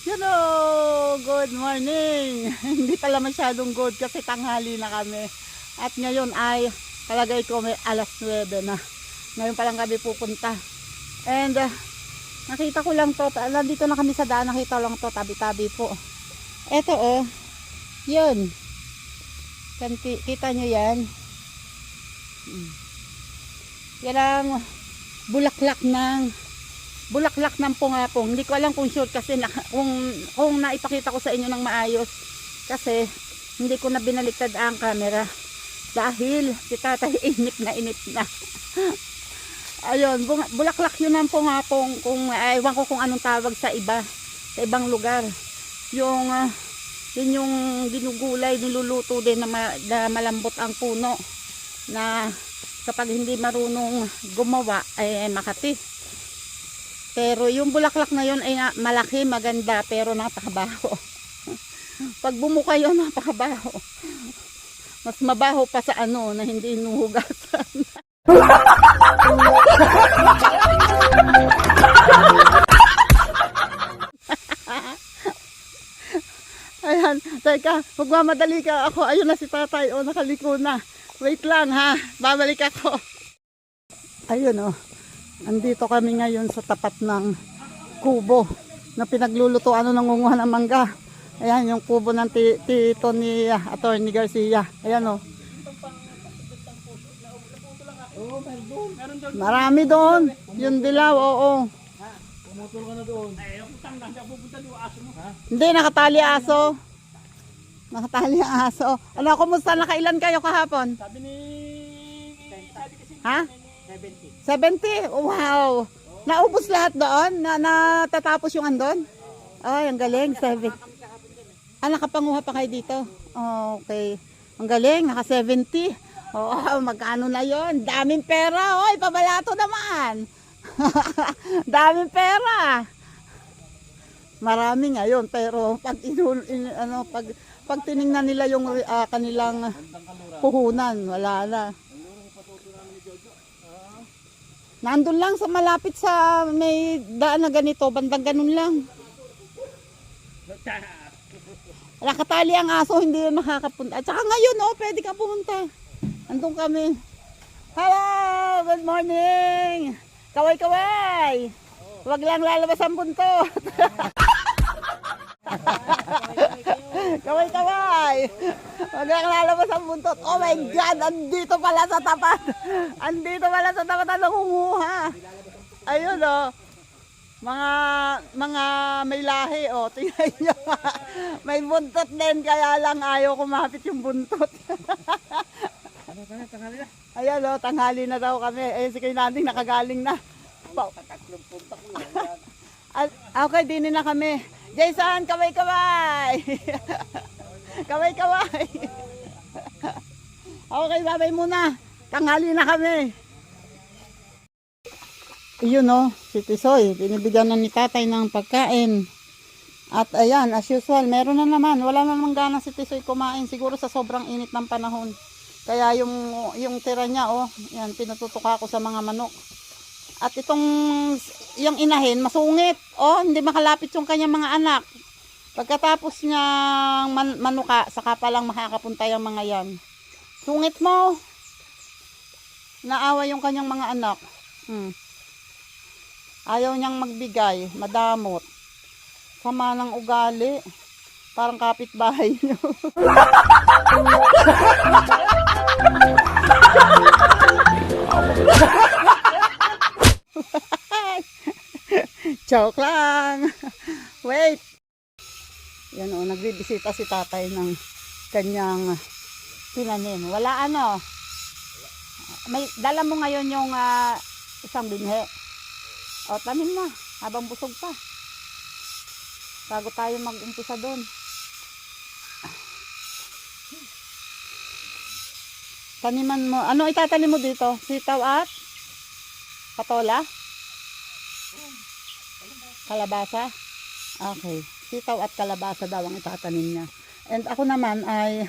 Hello! Good morning! Hindi pala masyadong good kasi tanghali na kami. At ngayon ay palagay ko may alas 9 na. Ngayon pa lang kami pupunta. And nakita ko lang to. Nandito na kami sa daan. Nakita lang to. Tabi-tabi po. Eto oh. Yun. Kita nyo yan. Yan ang bulaklak ng pungapong. Hindi ko alam kung sure kasi kung naipakita ko sa inyo ng maayos kasi hindi ko na binaliktad ang camera dahil si tatay init na ayun, bulaklak yun ng pungapong. Kung ewan ko kung anong tawag sa ibang lugar, yung yun yung ginugulay, niluluto din na malambot ang puno na kapag hindi marunong gumawa ay makati. Pero yung bulaklak na yun ay malaki, maganda, pero napakabaho. Pag bumuka yun, napakabaho. Mas mabaho pa sa na hindi inuhugasan. Ayan, teka, magmamadali ka ako. Ayun na si tatay, nakaliko na. Wait lang ha, babalik ako. Ayun andito kami ngayon sa tapat ng kubo na pinaglulutuan nangunguha ng mangga. Ayan yung kubo ng tito ni Atty. Garcia. Ayan marami doon. Yung dilaw, oo. Pumutol ka na doon. Hindi, nakatali aso. Nakatali ang aso. Ano, kumusta? Nakailan kayo kahapon? Sabi ni... Ha? 70. 70? Wow! Naubos lahat doon? Natatapos yung andon? Ay, ang galing. 7. Nakapanguha pa kayo dito? Okay. Ang galing, naka 70. Magkano na yon? Daming pera. Oy, pabalato naman. Daming pera. Marami ngayon, pero pag tiningnan nila yung kanilang puhunan, wala na. Nandun lang sa malapit sa may daan na ganito, bandang ganun lang. Nakatali ang aso, hindi na makakapunta. At saka ngayon, pwede ka pumunta. Andun kami. Hello! Good morning! Kaway-kaway! Huwag lang lalabas ang buntot. Kaway-kaway! Huwag lang lalabas ang buntot. Oh my God! Andito pala sa tapat! Andito pala sa tapat ang nangunguha! Ayun mga may lahi tingnan nyo. May buntot din, kaya lang ayaw kumapit yung buntot. Tanghali na. Ayan tanghali na daw kami. Ayun si Kainanding nakagaling na. Tatlong punta ko yan. Okay, dinin na kami. Jason, kaway-kaway! Kaway-kaway! Okay, babay muna. Tanghali na kami. Iyon si Tisoy. Binibigyan na ni tatay ng pagkain. At ayan, as usual, meron na naman. Wala na namang gana si Tisoy kumain. Siguro sa sobrang init ng panahon. Kaya yung tira niya, yan, pinatutuka ko sa mga manok. At yung inahin, masungit. Hindi makalapit yung kanyang mga anak. Pagkatapos niyang manuka, saka pa lang makakapunta yung mga yan. Sungit mo. Naawa yung kanyang mga anak. Ayaw niyang magbigay, madamot. Sama ng ugali. Parang kapitbahay niyo. Joke lang. Wait. Yan nagbibisita si tatay ng kanyang tinanim. Wala dala mo ngayon yung isang binhe. Tanim na habang busog pa. Bago tayo mag-umpisa doon. Taniman mo. Ano itatanim mo dito? Sitaw at patola? Kalabasa? Okay. Sitaw at kalabasa daw ang itatanim niya. And ako naman ay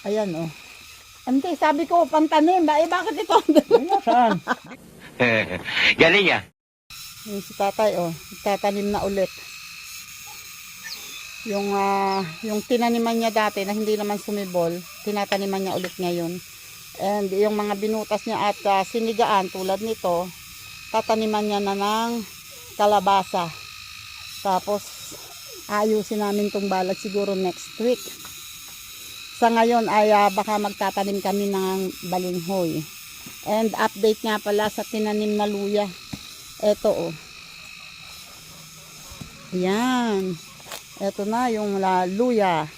ayan Hindi, sabi ko pantanim. Bakit ito? Saan? Galing Yung si tatay tatanim na ulit. yung tinaniman niya dati na hindi naman sumibol, tinataniman niya ulit ngayon. And yung mga binutas niya at sinigaan tulad nito, tataniman niya na ng kalabasa. Tapos ayusin namin tong balag siguro next week. Sa ngayon ay baka magtatanim kami ng balinghoy. And update nga pala sa tinanim na luya. Ito oh. Yan. Ito na yung luya.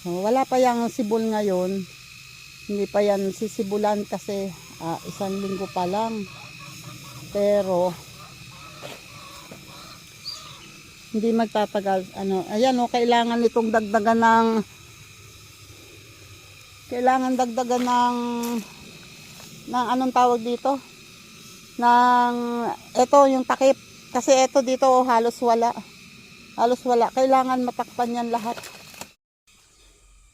Wala pa yung sibol ngayon. Hindi pa yan sisibulan kasi 1 linggo pa lang. Pero hindi magtatagal. Ayan oh, kailangan itong dagdagan ng anong tawag dito? Ito yung takip. Kasi ito dito oh, halos wala. Kailangan matakpan yan lahat.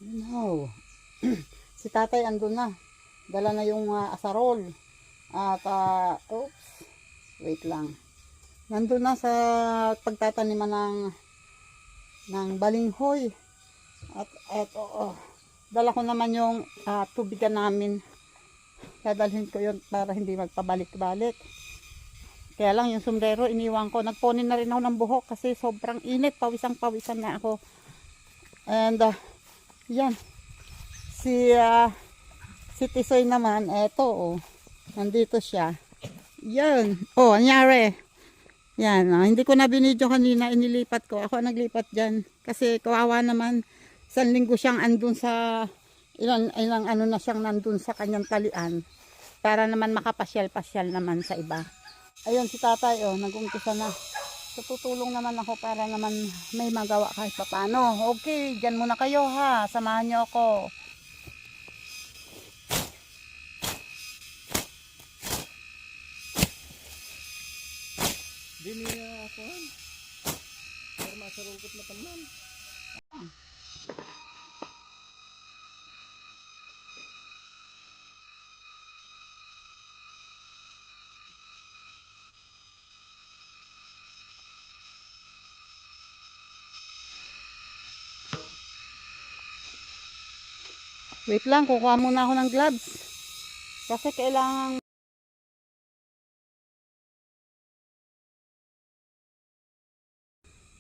No. Si tatay andun na. Dala na yung asarol. At oops. Wait lang. Nandun na sa pagtataniman ng balinghoy. At eto dala ko naman yung tubigan namin. Dadalhin ko yun para hindi magpabalik-balik. Kaya lang yung sombrero iniwan ko. Nagponin na rin ako ng buhok kasi sobrang init. Pawisan na ako. And yan. Si Tisoy naman, eto oh. Nandito siya. Yan. Oh, anyari. Yan. Hindi ko na binidyo kanina. Inilipat ko. Ako naglipat dyan. Kasi kawawa naman. 1 linggo siyang andun sa ilang ano na siyang nandun sa kanyang talian. Para naman makapasyal-pasyal naman sa iba. Ayun si tatay oh, nag-umpisa na. So tutulong naman ako para naman may magawa kahit paano. Okay, dyan muna kayo ha. Samahan niyo ako. Hindi niya ako. Para masarugot na tanan. Wait lang, kukuha muna ako ng gloves. Kasi kailangan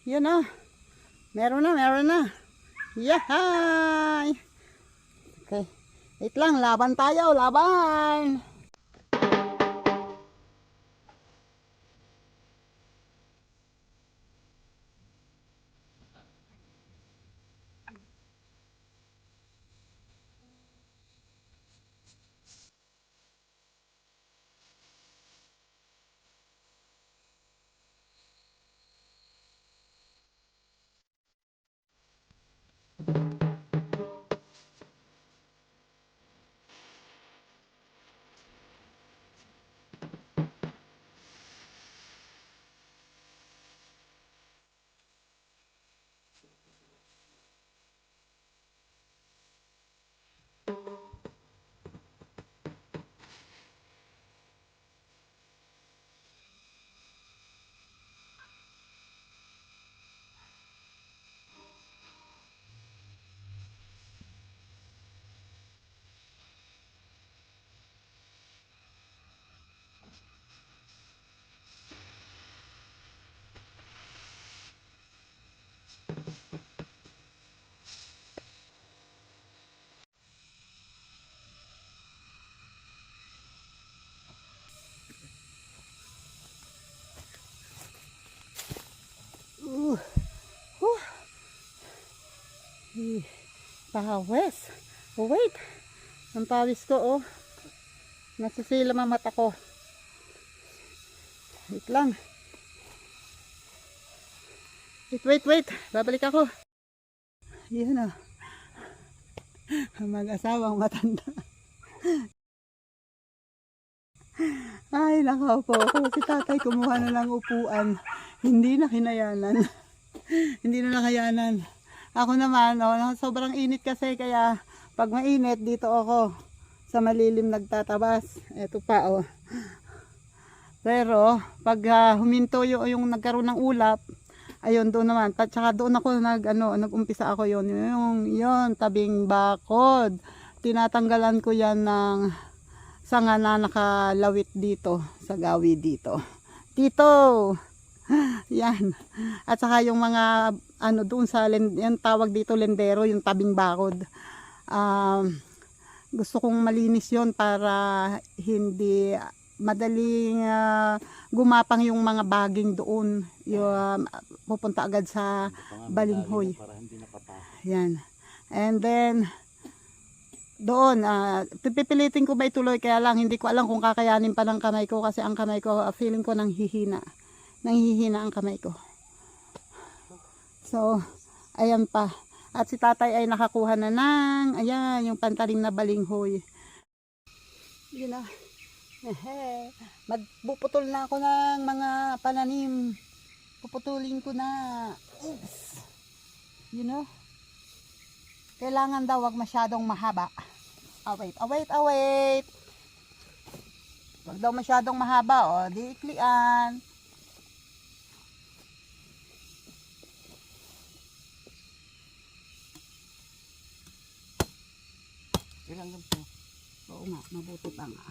yun na. Meron na. Yahay! Okay. Wait lang, laban tayo, laban! Pawis. Oh, wait. Ang pawis ko, oh. Nasisila ang mata ko. Wait lang. Wait. Babalik ako. Yan, oh. Mag-asawang matanda. Ay, nakaupo ako. Si tatay kumuha na lang upuan. Hindi na kinayanan. Hindi na nakayanan. Ako naman, sobrang init kasi kaya pag mainit dito ako sa malilim nagtatabas. Ito pa oh. Pero pag huminto yung nagkaroon ng ulap, Ayun, doon naman. Tsaka doon ako nag-umpisa ako yung tabing bakod. Tinatanggalan ko yan ng sanga na nakalawit dito, sa gawi dito. Dito! Yan. At saka yung mga, doon sa, yung tawag dito, lendero, yung tabing bakod. Gusto kong malinis yon para hindi madaling gumapang yung mga baging doon, yung pupunta agad sa balinghoy. Para hindi napatahan. Yan. And then doon pipilitin ko ba ituloy, kaya lang hindi ko alam kung kakayanin pa ng kamay ko, kasi ang kamay ko feeling ko nanghihina ang kamay ko. So ayan pa, at si tatay ay nakakuha na ng ayan yung pantalim na balinghoy. Yun na. Magpuputol na ako ng mga pananim. Puputulin ko na. Oops. You know? Kailangan daw wag masyadong mahaba. Wait. Wag daw masyadong mahaba, di iklian. Ilan lang po? Oo nga, mabuti pa nga.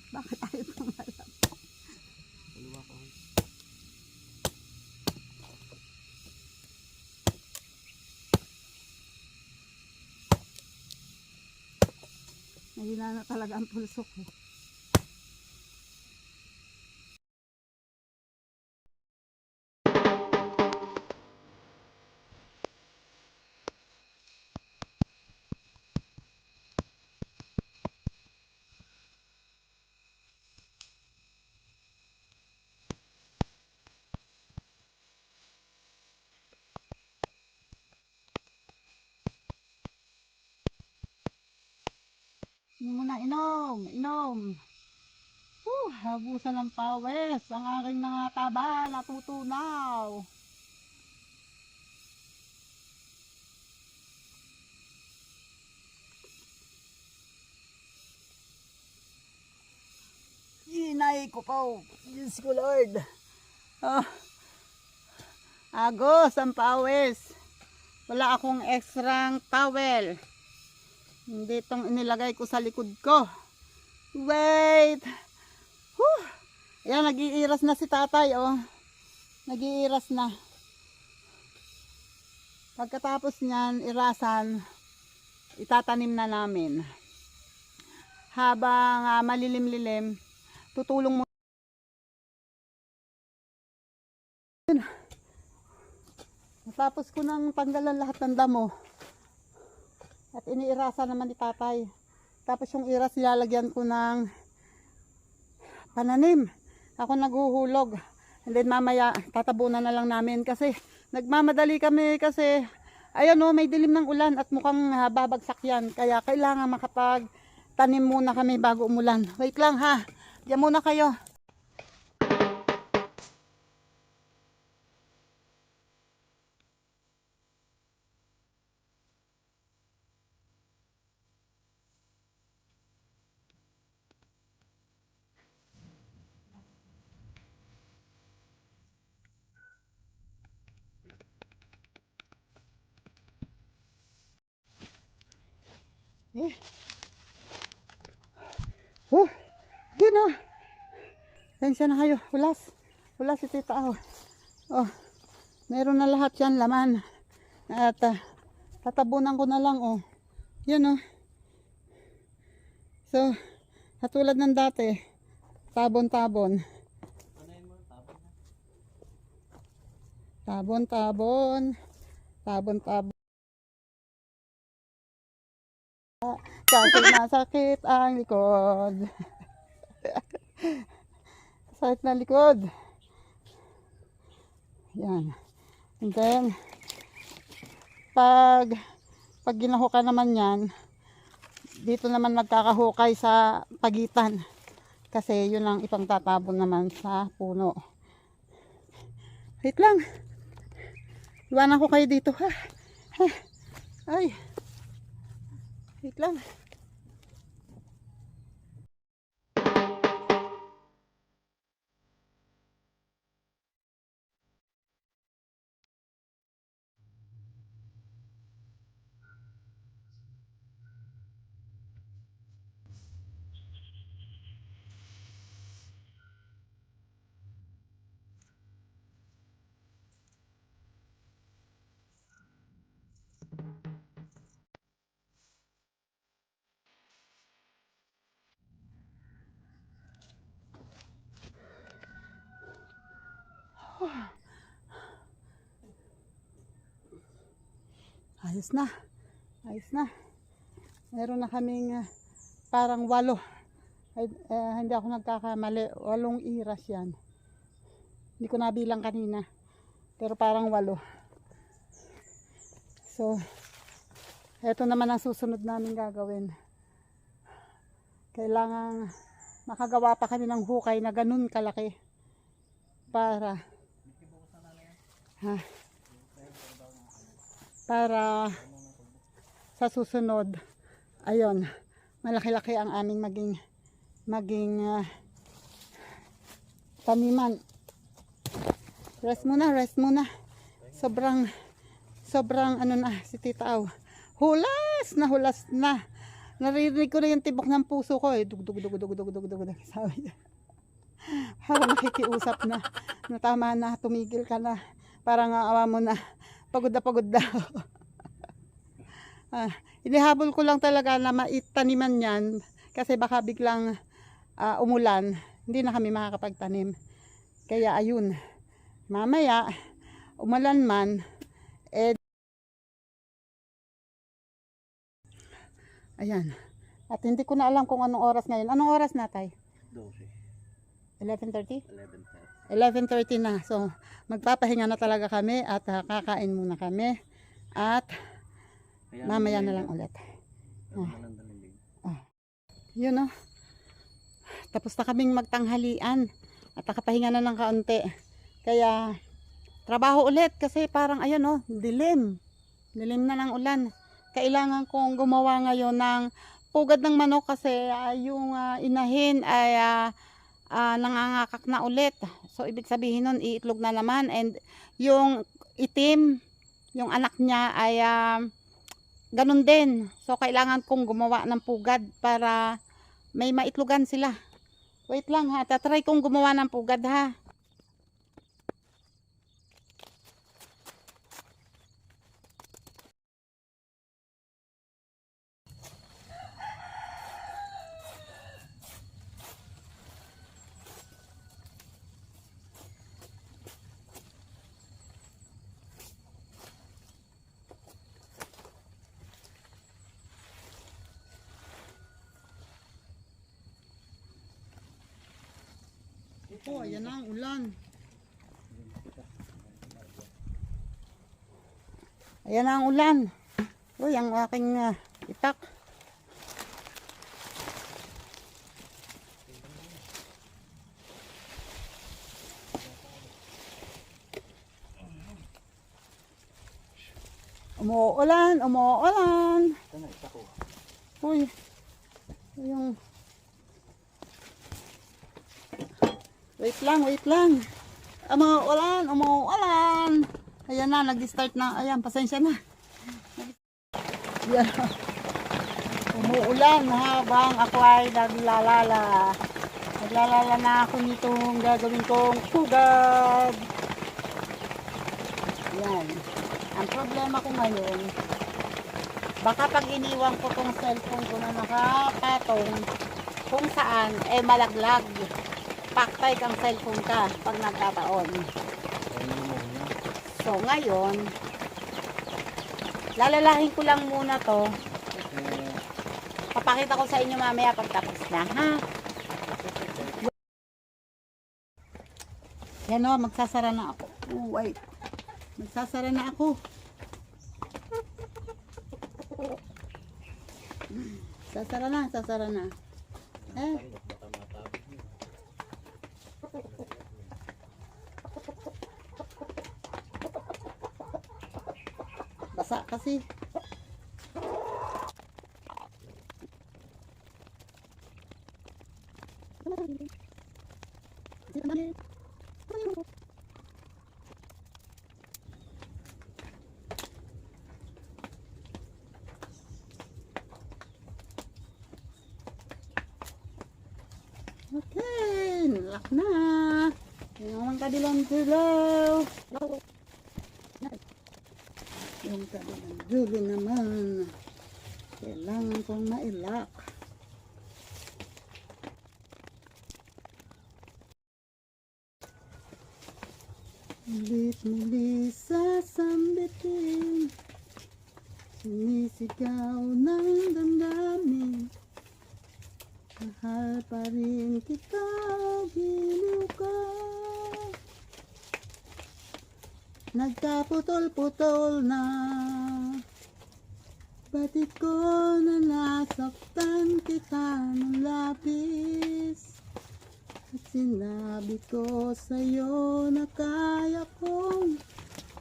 Bakit tayo tumalap? Dalawa ko. Nahina na talaga ang pulso ko. Hindi mo na inom. Habusan ng pawis. Ang aking mga taba natutunaw. Inay ko po. Diyos ko Lord. Agos ang pawis. Wala akong extrang towel. Hindi itong inilagay ko sa likod ko. Wait! Whew! Ayan, nag-iiras na si tatay, Nag-iiras na. Pagkatapos niyan, irasan, itatanim na namin. Habang malilim-lilim, tutulong mo. Tapos ko nang tanggalan lahat ng damo. At iniirasa naman ni tatay. Tapos yung iras nilalagyan ko ng pananim. Ako naghuhulog. And then mamaya tatabunan na lang namin kasi nagmamadali kami kasi ayan may dilim ng ulan at mukhang babagsak yan. Kaya kailangan makapagtanim muna kami bago umulan. Wait lang ha. Diyan muna kayo. Yun na. Tensya na kayo. Hulas si tita. Meron na lahat yan laman. At tatabunan ko na lang. Yun. So, katulad ng dati, tabon-tabon. Tabon-tabon. Kasi masakit ang likod. Sakit na likod. Yan. And then, pag ginahukay naman yan, dito naman magkakahukay sa pagitan. Kasi yun ang ipang tatabon naman sa puno. Wait lang. Iwanan ko kayo dito. Ay. Wait lang. Ayos na. Ayos na. Meron na kaming parang 8. Hindi ako nagkakamali. 8 iras yan. Hindi ko nabilang kanina. Pero parang 8. So, eto naman ang susunod namin gagawin. Kailangan makagawa pa kami ng hukay na ganun kalaki. Para para sa susunod, ayun, malaki-laki ang aming maging taniman. Rest muna. Sobrang ano na si Tita Aw. Hulas na. Naririnig ko na yung tibok ng puso ko eh. Dug. Sabi niya. Habang nakikiusap na tama na, tumigil ka na. Parang awa mo na. Pagod daw. Inihabol ko lang talaga na maitaniman yan. Kasi baka biglang umulan. Hindi na kami makakapagtanim. Kaya ayun. Mamaya, umulan man, ayan. At hindi ko na alam kung anong oras ngayon. Anong oras na, Tay? 12. 11:30? 11:30. 11:30 na. So, magpapahinga na talaga kami at kakain muna kami. At mamaya na lang ulit. Yun o. Tapos na kaming magtanghalian. At nakapahinga na ng kaunti. Kaya, trabaho ulit kasi parang ayun o, dilim. Dilim na ng ulan. Kailangan kong gumawa ngayon ng pugad ng manok kasi yung inahin ay nangangakak na ulit. So, ibig sabihin nun, iitlog na naman. And yung itim, yung anak niya ay ganun din. So, kailangan kong gumawa ng pugad para may maitlogan sila. Wait lang ha, tatry kong gumawa ng pugad ha. Oh, ayan na ang ulan. Ayan na ang ulan. Uy, ang aking itak. Umuulan. Uy, yung... Wait lang. Umuulan. Ayan na, nag-start na. Ayan, pasensya na. Ayan. Umuulan habang ako ay naglalala. Naglalala na ako nitong gagawin kong pugad. Ayan. Ang problema ko ngayon, baka pag iniwan ko tong cellphone ko na nakapatong kung saan, malaglag. Paktay kang cellphone ka pag nagkataon. So ngayon, lalalahin ko lang muna to. Papakita ko sa inyo mamaya pag tapos na, ha? Yan o, magsasara na ako. Oh, wait. Magsasara na ako. Sasara na. Basa kasi. Okay, nalak na. Yung ang kabilang dilaw. Yung kabilang dulo naman. Kailangan kong mailak. Ulit muli sasambitin, sinisigaw ng damdamin. Mahal pa rin kita o giliw ka. Nagkaputol-putol na batid ko na nasaktan kita ng labis. At sinabi ko sa'yo na kaya kong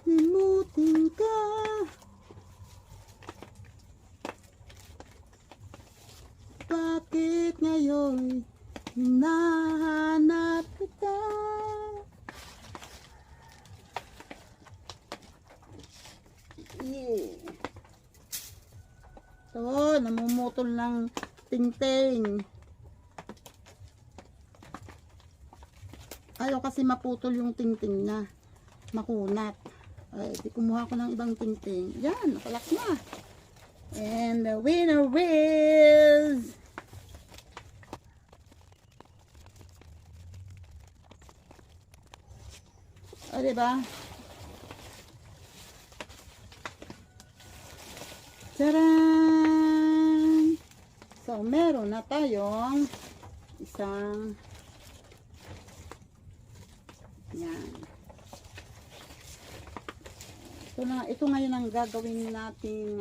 limutin ka. Bakit ngayon hinahanap kita? Ito, namumutol ng tingting. Ayaw kasi maputol yung tingting niya. Makunat. Ay, di kumuha ko ng ibang tingting. Yan, nakalak na. And the winner is... O, diba? Tcharan! So, meron na tayong isang yan. Ito ngayon ang gagawin nating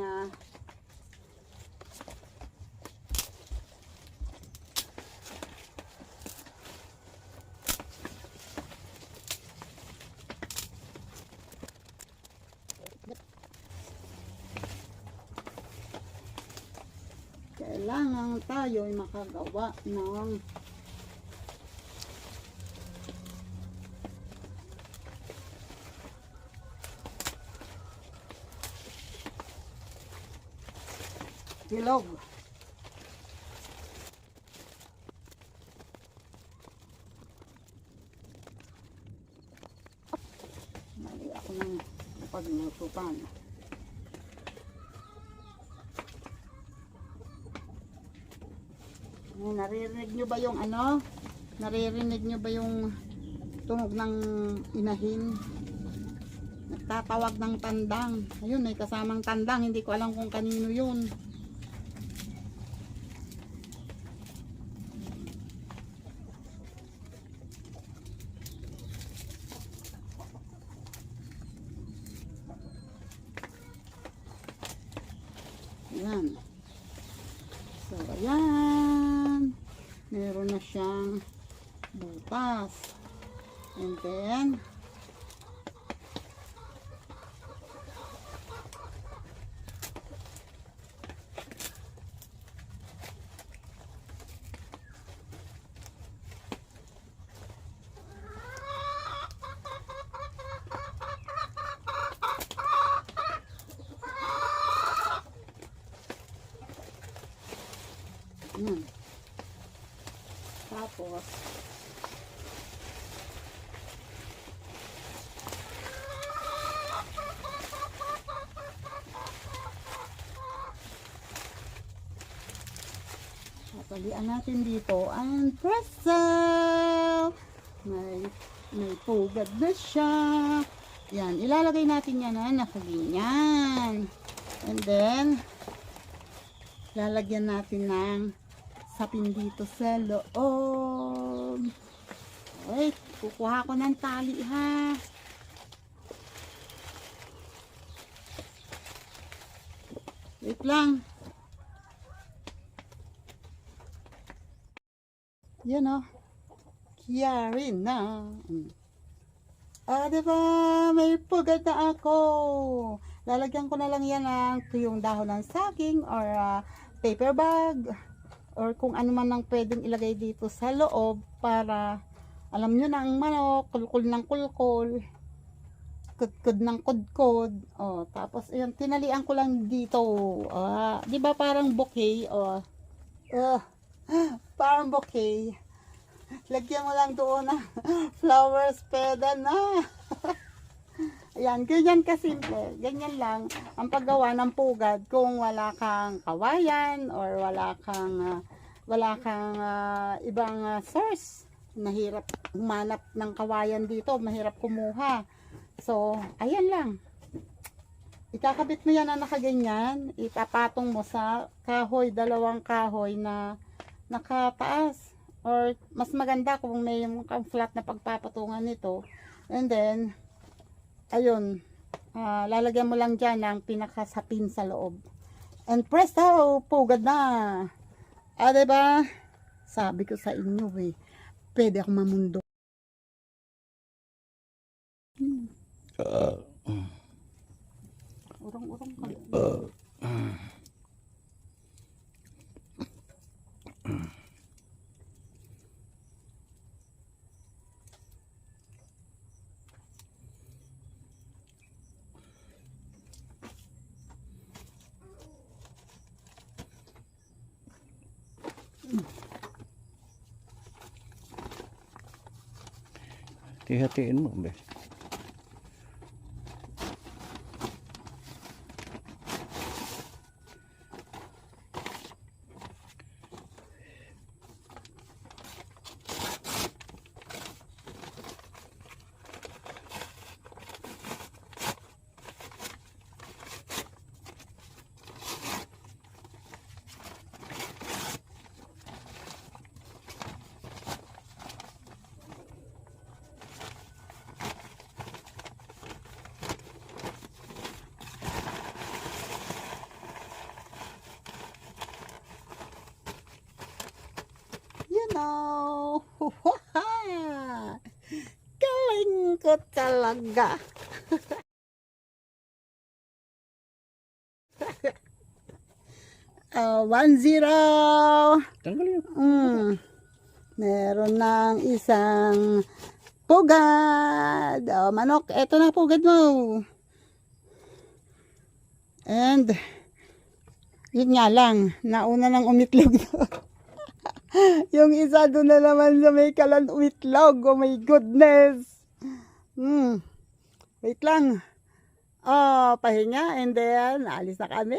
kailangan tayo ay makagawa ng bilog. Mali ako ng pagnutupan. Naririnig nyo ba yung ano? Naririnig nyo ba yung tunog ng inahin? Nagtatawag ng tandang. Ayun, may kasamang tandang. Hindi ko alam kung kanino yun. Ayan. So, ayan. Meron na siyang butas. And then, ayan. Tapos, papalian natin dito ang pretzel. May pugad na siya. Yan, ilalagay natin yan na nakaganyan. And then, lalagyan natin ng sapin dito sa loob. Wait, kukuha ko ng tali ha. Wait lang. Yan o. Kiyari na. Diba? May pugad na ako. Lalagyan ko na lang yan ng yung dahon ng saging or paper bag. Or kung ano man ang pwedeng ilagay dito sa loob para alam nyo na ang manok, kulkul ng kulkul, kudkud ng kudkod. Oh, tapos ayan, tinalian ko lang dito. Di ba parang bouquet? Parang bouquet. Lagyan mo lang doon na flowers peda na. Ayan, ganyan kasimple. Ganyan lang ang paggawa ng pugad kung wala kang kawayan or wala kang ibang source. Mahirap humanap ng kawayan dito, mahirap kumuha. So, ayan lang. Ikakabit mo yan na nakaganyan, itapatong mo sa kahoy, dalawang kahoy na nakataas. Or mas maganda kung may yung flat na pagpapatungan nito. And then, ayun, lalagyan mo lang dyan ng pinakasapin sa loob. And presto, pugad na. Diba? Sabi ko sa inyo pwede ako mamundo. Urong-urong ka. Hati-hatiin mo, be. You know, galing ko talaga. 1-0. Tanggal yun. Meron ng isang pugad. Manok, eto na pugad mo. And, yun nga lang, nauna nang umitlog. Yung isa doon na naman sa may kalan umitlog. Oh my goodness. Wait lang. Pahinga, and then, alis na kami.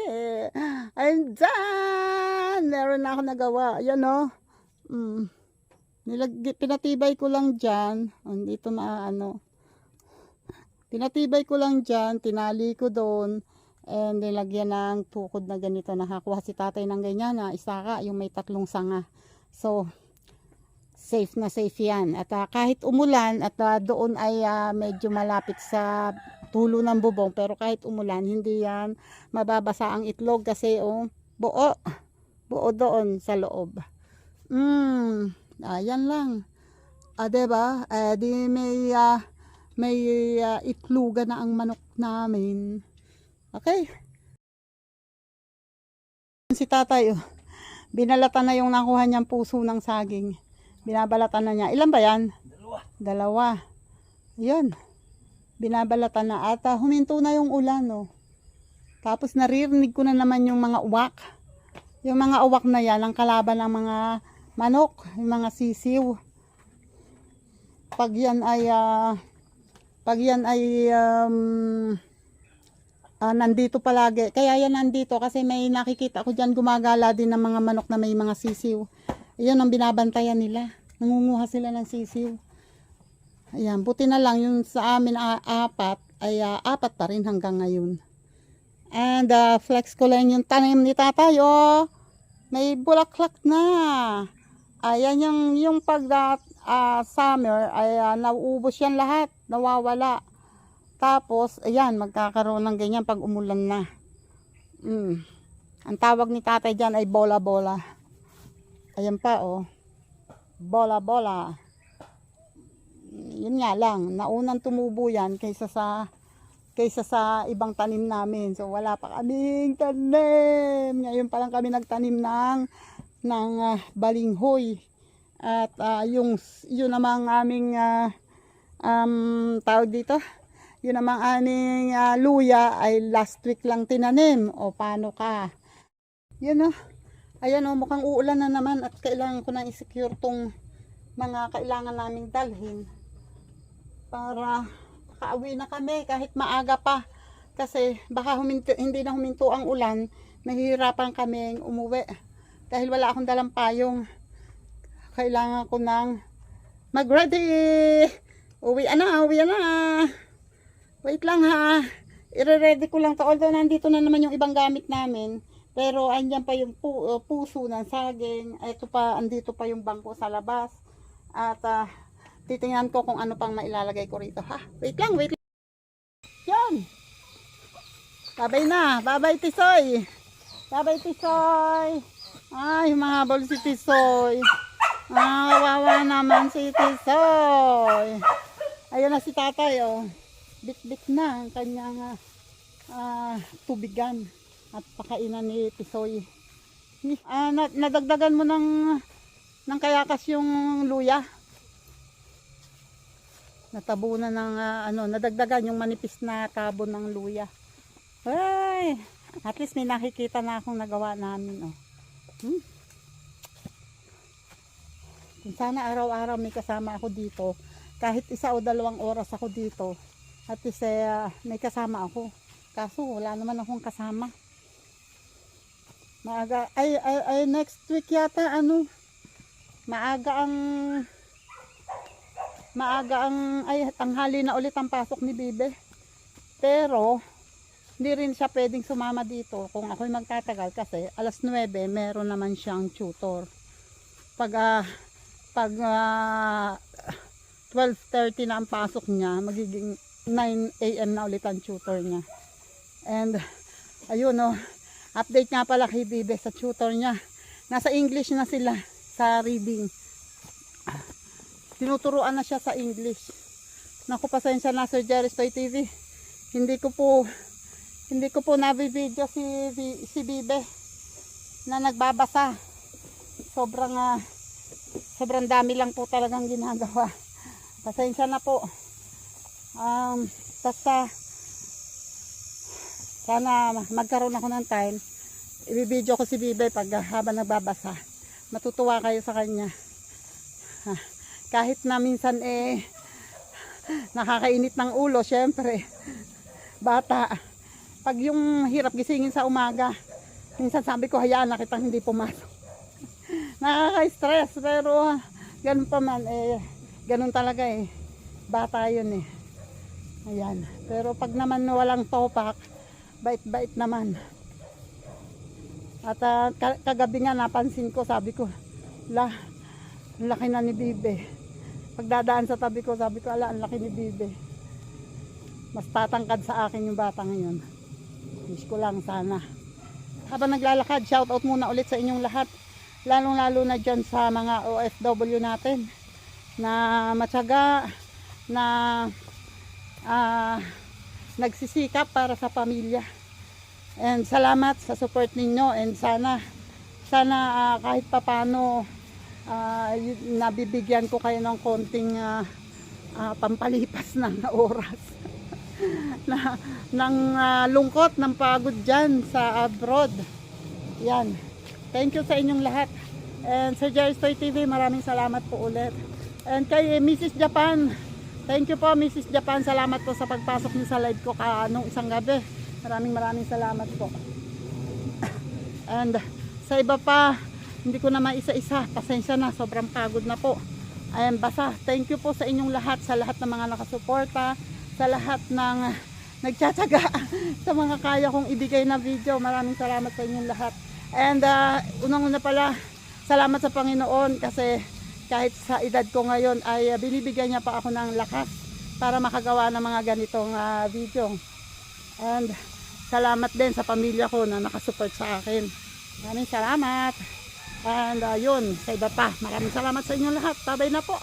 I'm done! Meron na ako nagawa. Yan, oh. Pinatibay ko lang dyan. Dito na, Pinatibay ko lang dyan. Tinali ko doon. And nilagyan ng tukod na ganito. Nakakuha si tatay ng ganyan na isaka, yung may 3 sanga. So, safe na safe yan. At kahit umulan, at doon ay medyo malapit sa tulo ng bubong, pero kahit umulan, hindi yan mababasa ang itlog kasi buo doon sa loob. Ayan lang. Diba? Di may itlogan na ang manok namin. Okay? Si tatay, binalatan na yung nakuha niyang puso ng saging. Binabalatan na niya. Ilan ba yan? 2. Yun. Binabalatan na at huminto na yung ulan, Tapos naririnig ko na naman yung mga uwak. Yung mga uwak na yan ang kalaban ng mga manok, yung mga sisiw. Pag yan ay nandito palagi. Kaya yan nandito kasi may nakikita ko diyan gumagala din ng mga manok na may mga sisiw. Iyon ang binabantayan nila. Nangunguha sila ng sisiw. Ayan, buti na lang yung sa amin 4 ay 4 pa rin hanggang ngayon. And flex ko lang yung tanim ni tatay, may bulaklak na. Ayan yung pag summer ay nauubos yan lahat, nawawala. Tapos ayan, magkakaroon ng ganyan pag umulan na. Ang tawag ni tatay diyan ay bola-bola. Ayan pa, bola-bola. Yun nga lang, naunang tumubo yan kaysa sa ibang tanim namin. So wala pa kaming tanim. Ngayon pa lang kami nagtanim ng balinghoy. At yun namang aming tawag dito. Yun namang aming luya ay last week lang tinanim. O paano ka? Yun ayan mukhang uulan na naman at kailangan ko na i-secure tong mga kailangan naming dalhin. Para makauwi na kami kahit maaga pa. Kasi baka hindi na huminto ang ulan, mahihirapan kaming umuwi. Dahil wala akong dalang payong. Kailangan ko nang mag-ready. Uwi na. Wait lang ha. Ire-ready ko lang to. Although nandito na naman yung ibang gamit namin. Pero andyan pa yung puso ng saging. Ito pa, andito pa yung bangko sa labas. At titingnan ko kung ano pang mailalagay ko rito. Ha? Wait lang, wait lang. Yan. Babay na. Babay, Tisoy. Babay, Tisoy. Ay, mahabol si Tisoy. Wawa naman si Tisoy. Ayan na si tatay, oh. Bit-bit na ang kanyang tubigan at pakainan ni Tisoy. Nadagdagan mo ng kayakas yung luya. Natabunan ng nadagdagan yung manipis na tabon ng luya. Ay, at least may nakikita na akong nagawa namin, oh. Kung sana araw-araw may kasama ako dito, kahit 1 o 2 oras ako dito, at least may kasama ako. Kaso wala naman akong kasama. Maaga, ay next week yata maaga ang tanghali na ulit ang pasok ni Bibe. Pero hindi rin siya pwedeng sumama dito kung ako'y magtatagal kasi 9:00 meron naman siyang tutor. Pag 12:30 na ang pasok niya, magiging 9 AM na ulit ang tutor niya. And ayun, update nga pala kay Bibe sa tutor niya. Nasa English na sila sa reading. Tinuturuan na siya sa English. Naku, pasensya na Sir Jerry Toy TV. Hindi ko po nabibideo si Bibe na nagbabasa. Sobrang dami lang po talagang ginagawa. Pasensya na po. Basta sana magkaroon ako ng time. Ibibideo ko si Bibe pag habang nagbabasa. Matutuwa kayo sa kanya. Kahit na minsan nakakainit ng ulo, syempre. Bata. Pag yung hirap gisingin sa umaga, minsan sabi ko hayaan na kitang hindi pumasok. Nakaka-stress pero ganun pa man ganun talaga bata yun ayan. Pero pag naman walang topak, bait-bait naman. At kagabi nga napansin ko, sabi ko laki na ni Bibe. Pagdadaan sa tabi ko, sabi ko ang laki ni Bibe. Mas tatangkad sa akin yung bata ngayon. Wish ko lang sana. Habang naglalakad, shout out muna ulit sa inyong lahat. Lalong-lalo na dyan sa mga OFW natin na matyaga, na nagsisikap para sa pamilya. And salamat sa support ninyo, and sana kahit papano nabibigyan ko kayo ng konting pampalipas ng oras ng lungkot, ng pagod dyan sa abroad. Yan. Thank you sa inyong lahat. And Sir Jerry Toy TV, maraming salamat po ulit. And kay Mrs. Japan, thank you po Mrs. Japan. Salamat po sa pagpasok niyo sa live ko nung isang gabi. Maraming salamat po. And sa iba pa, hindi ko na maisa-isa. Pasensya na, sobrang pagod na po. Ayan, basta thank you po sa inyong lahat, sa lahat ng mga nakasuporta, sa lahat ng nagtsatsaga, sa mga kaya kong ibigay na video. Maraming salamat sa inyong lahat. And unang-una pala, salamat sa Panginoon kasi kahit sa edad ko ngayon ay binibigyan niya pa ako ng lakas para makagawa ng mga ganitong video. And salamat din sa pamilya ko na nakasupport sa akin. Maraming salamat. And yun, sa iba pa, maraming salamat sa inyong lahat. Babay na po.